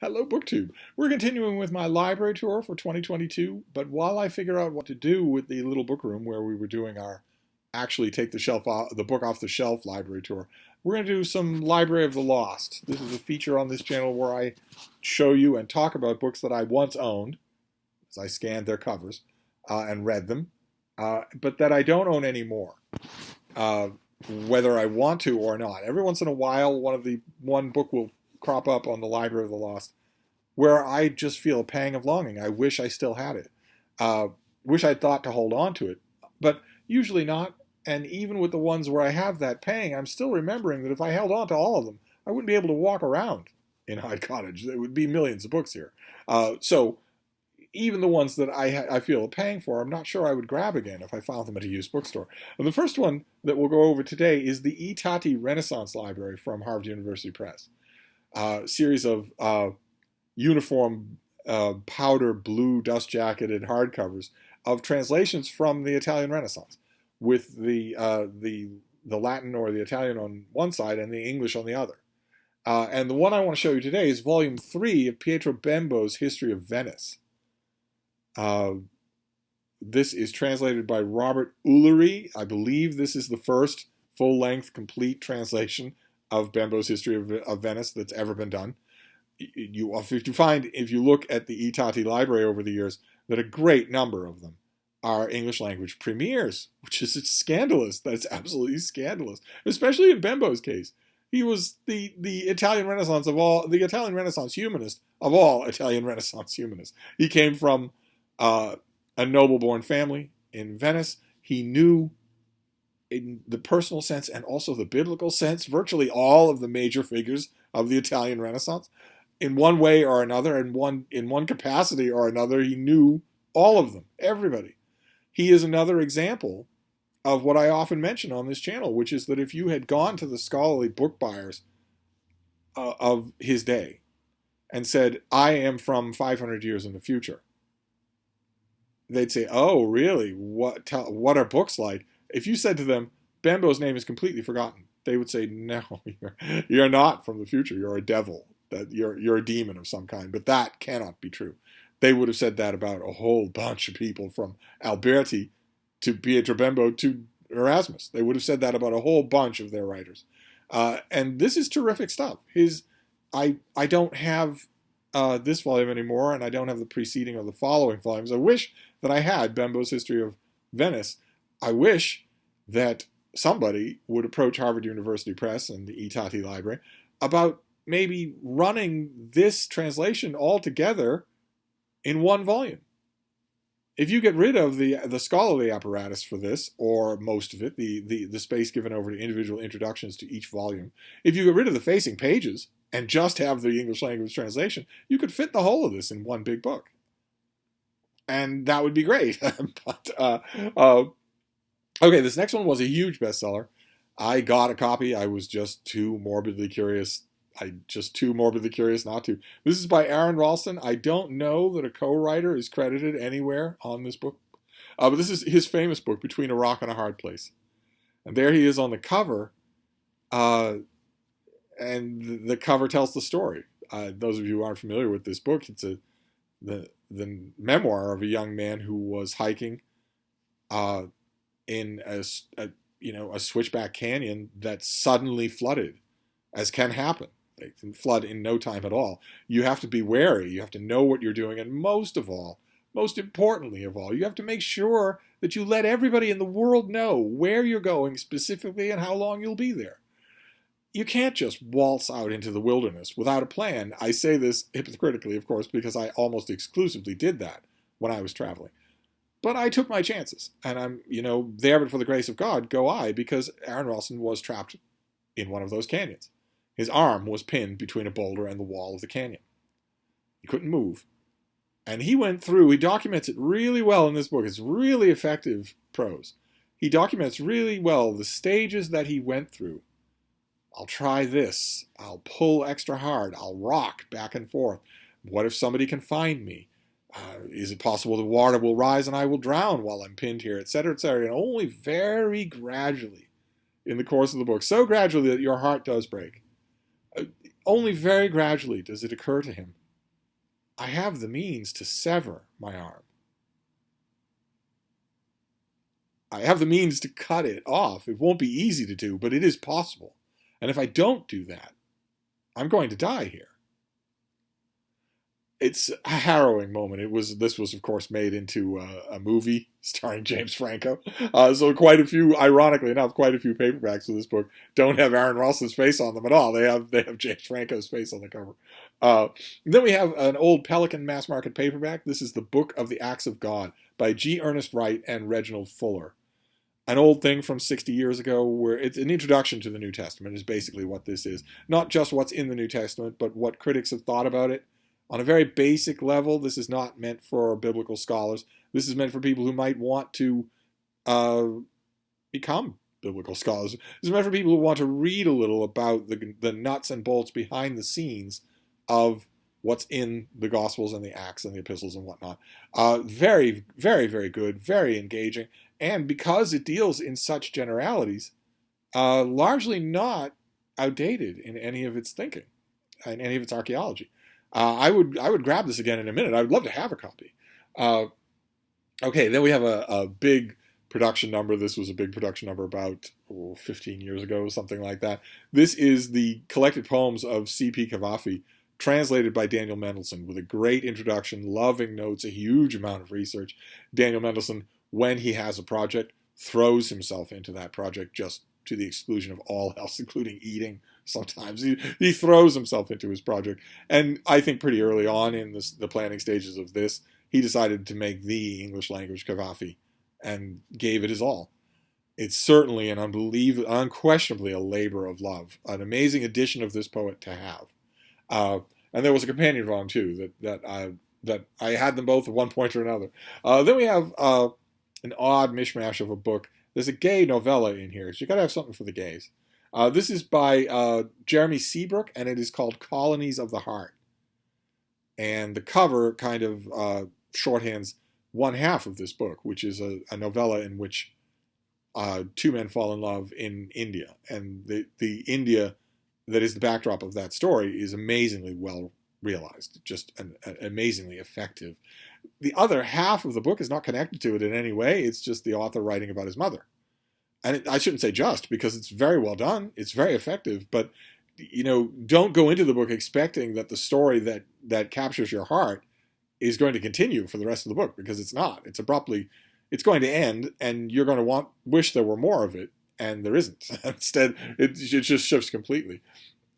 Hello, BookTube. We're continuing with my library tour for 2022, but while I figure out what to do with the little book room where we were doing our actually take the book off the shelf library tour, we're going to do some Library of the Lost. This is a feature on this channel where I show you and talk about books that I once owned, as I scanned their covers and read them, but that I don't own anymore, whether I want to or not. Every once in a while, one book will crop up on the Library of the Lost where I just feel a pang of longing. I wish I still had it. Wish I'd thought to hold on to it, but usually not. And even with the ones where I have that pang, I'm still remembering that if I held on to all of them, I wouldn't be able to walk around in Hyde Cottage. There would be millions of books here. So even the ones that I feel a pang for, I'm not sure I would grab again if I found them at a used bookstore. And the first one that we'll go over today is the Itati Renaissance Library from Harvard University Press. Series of uniform powder blue dust-jacketed hardcovers of translations from the Italian Renaissance, with the Latin or the Italian on one side and the English on the other. And the one I want to show you today is Volume 3 of Pietro Bembo's History of Venice. This is translated by Robert Ullery. I believe this is the first full-length, complete translation of Bembo's History of Venice that's ever been done. If you look at the Itati library over the years, that a great number of them are English language premieres, which is scandalous. That's absolutely scandalous, especially in Bembo's case. He was the Italian Renaissance the Italian Renaissance humanist of all Italian Renaissance humanists. He came from a noble-born family in Venice. He knew, in the personal sense and also the biblical sense, virtually all of the major figures of the Italian Renaissance. In one way or another, in one capacity or another, he knew all of them, everybody. He is another example of what I often mention on this channel, which is that if you had gone to the scholarly book buyers of his day and said, I am from 500 years in the future, they'd say, oh, really? What are books like? If you said to them, Bembo's name is completely forgotten, they would say, no, you're not from the future. You're a devil. That you're a demon of some kind. But that cannot be true. They would have said that about a whole bunch of people, from Alberti to Pietro Bembo to Erasmus. They would have said that about a whole bunch of their writers. And this is terrific stuff. I don't have this volume anymore, and I don't have the preceding or the following volumes. I wish that I had Bembo's History of Venice. I wish that somebody would approach Harvard University Press and the Itati Library about maybe running this translation all together in one volume. If you get rid of the scholarly apparatus for this, or most of it, the space given over to individual introductions to each volume, if you get rid of the facing pages and just have the English language translation, you could fit the whole of this in one big book. And that would be great. But okay, this next one was a huge bestseller. I got a copy. I was just too morbidly curious. Not to. This is by Aaron Ralston. I don't know that a co-writer is credited anywhere on this book. But this is his famous book, Between a Rock and a Hard Place. And there he is on the cover. And the cover tells the story. Those of you who aren't familiar with this book, it's the memoir of a young man who was hiking in a switchback canyon that suddenly flooded, as can happen. They can flood in no time at all. You have to be wary. You have to know what you're doing. And most importantly of all, you have to make sure that you let everybody in the world know where you're going specifically and how long you'll be there. You can't just waltz out into the wilderness without a plan. I say this hypocritically, of course, because I almost exclusively did that when I was traveling. But I took my chances. And I'm, there but for the grace of God, go I, because Aaron Ralston was trapped in one of those canyons. His arm was pinned between a boulder and the wall of the canyon. He couldn't move. And he documents it really well in this book. It's really effective prose. He documents really well the stages that he went through. I'll try this. I'll pull extra hard. I'll rock back and forth. What if somebody can find me? Is it possible the water will rise and I will drown while I'm pinned here, etc., etc.? And only very gradually in the course of the book, so gradually that your heart does break, only very gradually does it occur to him I have the means to sever my arm. I have the means to cut it off. It won't be easy to do, but it is possible. And if I don't do that, I'm going to die here. It's a harrowing moment. This was of course made into a movie starring James Franco. So quite a few, ironically enough, quite a few paperbacks of this book don't have Aaron Russell's face on them at all. They have James Franco's face on the cover. Then we have an old Pelican mass market paperback. This is the Book of the Acts of God by G. Ernest Wright and Reginald Fuller. An old thing from 60 years ago, where it's an introduction to the New Testament is basically what this is. Not just what's in the New Testament, but what critics have thought about it. On a very basic level, this is not meant for biblical scholars. This is meant for people who might want to become biblical scholars. This is meant for people who want to read a little about the nuts and bolts behind the scenes of what's in the Gospels and the Acts and the Epistles and whatnot. Very, very, very good, very engaging. And because it deals in such generalities, largely not outdated in any of its thinking, in any of its archaeology. I would grab this again in a minute. I would love to have a copy. Okay, then we have a big production number. This was a big production number about 15 years ago, something like that. This is the collected poems of C.P. Cavafy, translated by Daniel Mendelsohn, with a great introduction, loving notes, a huge amount of research. Daniel Mendelsohn, when he has a project, throws himself into that project just to the exclusion of all else, including eating. Sometimes he throws himself into his project. And I think pretty early on in the planning stages of this, he decided to make the English language Cavafy and gave it his all. It's certainly an unquestionably a labor of love, an amazing addition of this poet to have. And there was a companion volume too that I had them both at one point or another. Then we have an odd mishmash of a book. There's a gay novella in here, so you got to have something for the gays. This is by Jeremy Seabrook, and it is called Colonies of the Heart. And the cover kind of shorthands one half of this book, which is a novella in which two men fall in love in India. And the India that is the backdrop of that story is amazingly well realized, just amazingly effective. The other half of the book is not connected to it in any way. It's just the author writing about his mother. And I shouldn't say just, because it's very well done. It's very effective. But, don't go into the book expecting that the story that captures your heart is going to continue for the rest of the book, because it's not. It's going to end, and you're going to wish there were more of it, and there isn't. Instead, it just shifts completely.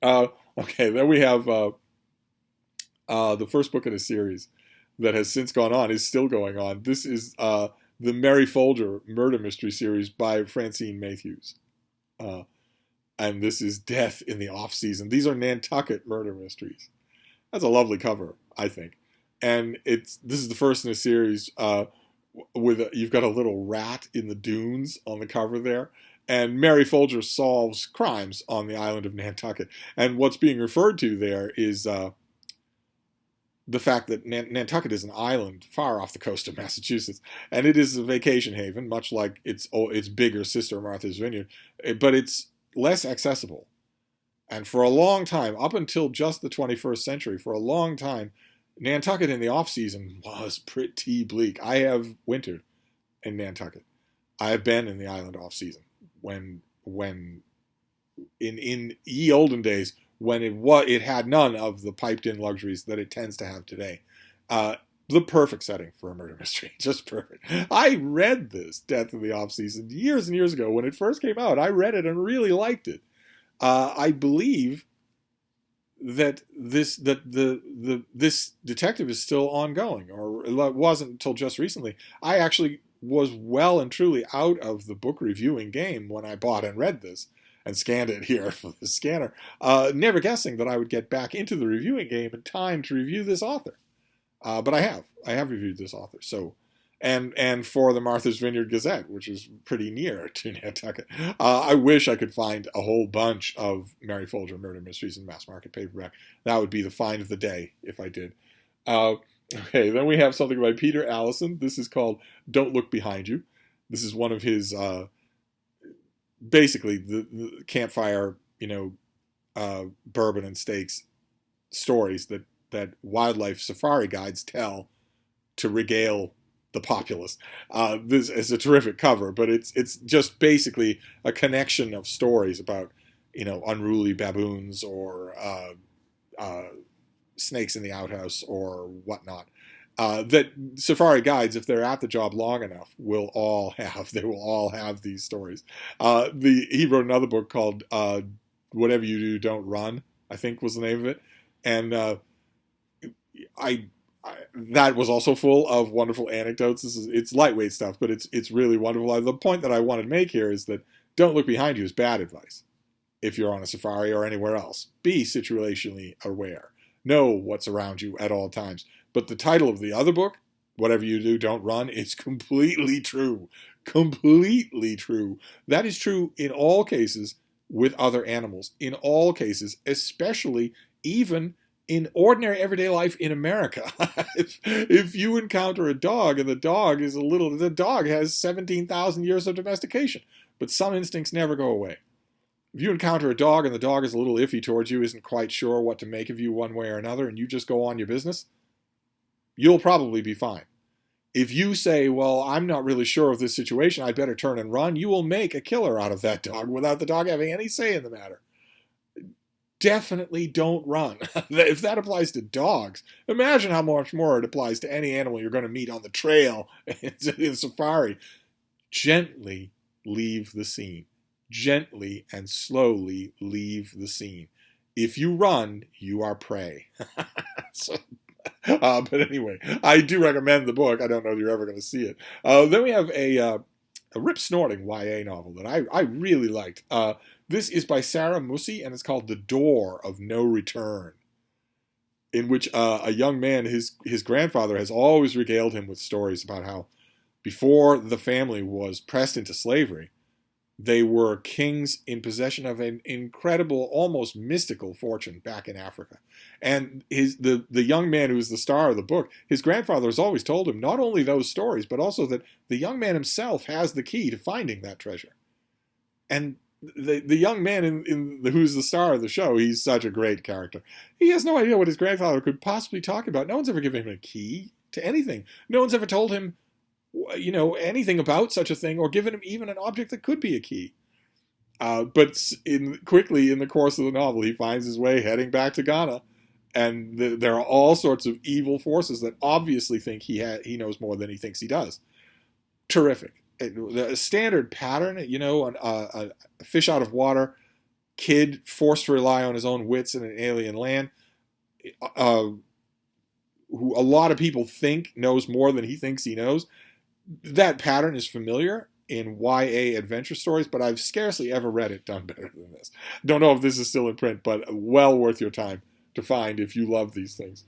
Okay, then we have the first book in a series that has since gone on, is still going on. This is the Mary Folger murder mystery series by Francine Matthews. And this is Death in the Off-Season. These are Nantucket murder mysteries. That's a lovely cover, I think. And this is the first in a series you've got a little rat in the dunes on the cover there. And Mary Folger solves crimes on the island of Nantucket. And what's being referred to there is the fact that Nantucket is an island far off the coast of Massachusetts, and it is a vacation haven, much like its bigger sister Martha's Vineyard, but it's less accessible. And for a long time, up until just the 21st century, for a long time, Nantucket in the off-season was pretty bleak. I have wintered in Nantucket. I have been in the island off-season when in ye olden days, when it had none of the piped-in luxuries that it tends to have today. The perfect setting for a murder mystery. Just perfect. I read this, Death in the Off-Season, years and years ago. When it first came out, I read it and really liked it. I believe that this detective is still ongoing, or it wasn't until just recently. I actually was well and truly out of the book reviewing game when I bought and read this, and scanned it here for the scanner, never guessing that I would get back into the reviewing game in time to review this author. But I have reviewed this author. So, and for the Martha's Vineyard Gazette, which is pretty near to Nantucket. I wish I could find a whole bunch of Mary Folger murder mysteries in mass market paperback. That would be the find of the day if I did. Okay, then we have something by Peter Allison. This is called Don't Look Behind You. This is one of his basically the campfire, bourbon and steaks stories that that wildlife safari guides tell to regale the populace. This is a terrific cover, but it's just basically a connection of stories about, unruly baboons or snakes in the outhouse or whatnot. That safari guides, if they're at the job long enough, will all have. They will all have these stories. He wrote another book called "Whatever You Do, Don't Run," I think was the name of it, and that was also full of wonderful anecdotes. It's lightweight stuff, but it's really wonderful. The point that I wanted to make here is that don't look behind you is bad advice. If you're on a safari or anywhere else, be situationally aware. Know what's around you at all times. But the title of the other book, Whatever You Do, Don't Run, is completely true. Completely true. That is true in all cases with other animals. In all cases, especially even in ordinary everyday life in America. if you encounter a dog and the dog has 17,000 years of domestication, but some instincts never go away. If you encounter a dog and the dog is a little iffy towards you, isn't quite sure what to make of you one way or another, and you just go on your business, you'll probably be fine. If you say, well, I'm not really sure of this situation, I'd better turn and run, you will make a killer out of that dog without the dog having any say in the matter. Definitely don't run. If that applies to dogs, imagine how much more it applies to any animal you're going to meet on the trail in safari. Gently leave the scene. Gently and slowly leave the scene. If you run, you are prey. But anyway, I do recommend the book. I don't know if you're ever going to see it. Then we have a rip-snorting YA novel that I really liked. This is by Sarah Musi, and it's called The Door of No Return, in which a young man, his grandfather has always regaled him with stories about how before the family was pressed into slavery, they were kings in possession of an incredible, almost mystical fortune back in Africa. And the young man who's the star of the book, his grandfather has always told him not only those stories, but also that the young man himself has the key to finding that treasure. And the young man who's the star of the show, he's such a great character. He has no idea what his grandfather could possibly talk about. No one's ever given him a key to anything. No one's ever told him anything about such a thing, or given him even an object that could be a key. But quickly in the course of the novel, he finds his way heading back to Ghana, and there are all sorts of evil forces that obviously think he knows more than he thinks he does. Terrific. The standard pattern, a fish out of water, kid forced to rely on his own wits in an alien land, who a lot of people think knows more than he thinks he knows. That pattern is familiar in YA adventure stories, but I've scarcely ever read it done better than this. Don't know if this is still in print, but well worth your time to find if you love these things.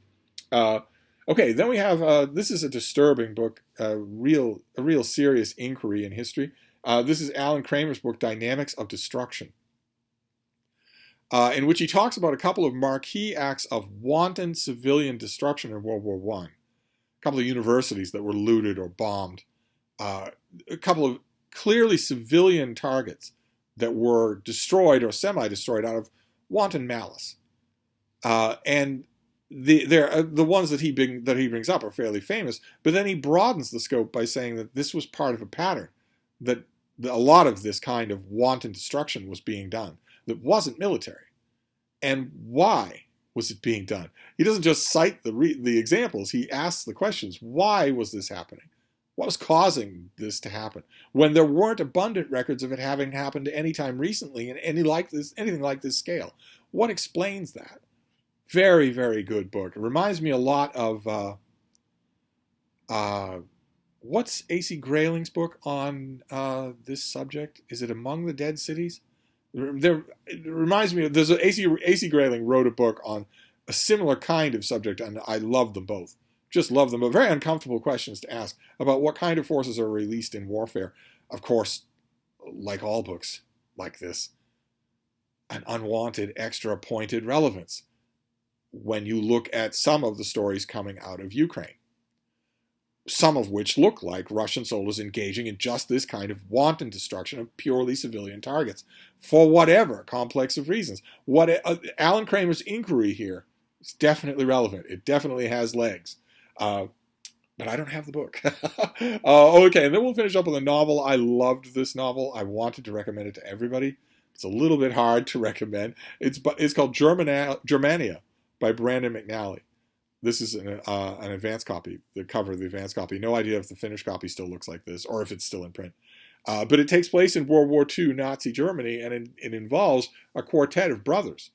Okay, then we have, this is a disturbing book, a real serious inquiry in history. This is Alan Kramer's book, Dynamics of Destruction, in which he talks about a couple of marquee acts of wanton civilian destruction in World War I. A couple of universities that were looted or bombed. A couple of clearly civilian targets that were destroyed or semi-destroyed out of wanton malice. And the ones that he brings up are fairly famous, but then he broadens the scope by saying that this was part of a pattern, that a lot of this kind of wanton destruction was being done that wasn't military. And why was it being done? He doesn't just cite the examples, he asks the questions. Why was this happening? What was causing this to happen? When there weren't abundant records of it having happened any time recently in anything like this scale. What explains that? Very, very good book. It reminds me a lot of, what's A.C. Grayling's book on this subject? Is it Among the Dead Cities? It reminds me of, A.C. Grayling wrote a book on a similar kind of subject, and I love them both. Just love them, but very uncomfortable questions to ask about what kind of forces are released in warfare. Of course, like all books like this, an unwanted, extra pointed relevance when you look at some of the stories coming out of Ukraine, some of which look like Russian soldiers engaging in just this kind of wanton destruction of purely civilian targets for whatever complex of reasons. Alan Kramer's inquiry here It's definitely relevant. It definitely has legs. But I don't have the book. Okay, and then we'll finish up with a novel. I loved this novel. I wanted to recommend it to everybody. It's a little bit hard to recommend. It's called Germania by Brandon Mcnally. This is an advanced copy, the cover of the advanced copy. No idea if the finished copy still looks like this or if it's still in print. But it takes place in World War II Nazi Germany, and it involves a quartet of brothers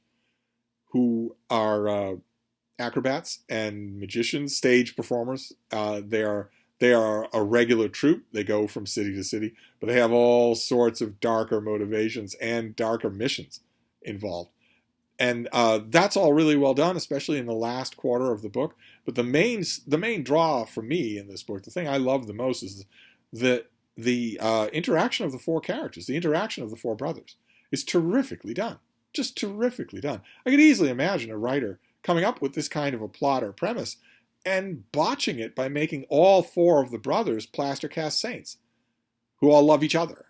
who are acrobats and magicians, stage performers. They are a regular troupe. They go from city to city, but they have all sorts of darker motivations and darker missions involved. And that's all really well done, especially in the last quarter of the book. But the main draw for me in this book, the thing I love the most, is the interaction of the four characters, the interaction of the four brothers, is terrifically done. Just terrifically done. I could easily imagine a writer coming up with this kind of a plot or premise and botching it by making all four of the brothers plaster cast saints who all love each other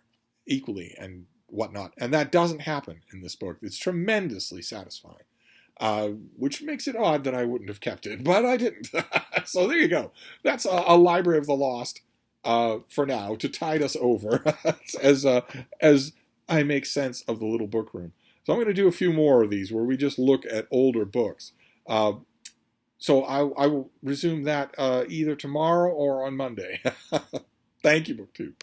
equally and whatnot. And that doesn't happen in this book. It's tremendously satisfying, which makes it odd that I wouldn't have kept it, but I didn't. So there you go. That's a Library of the Lost for now, to tide us over as I make sense of the little book room. So I'm going to do a few more of these where we just look at older books. So I will resume that either tomorrow or on Monday. Thank you, BookTube.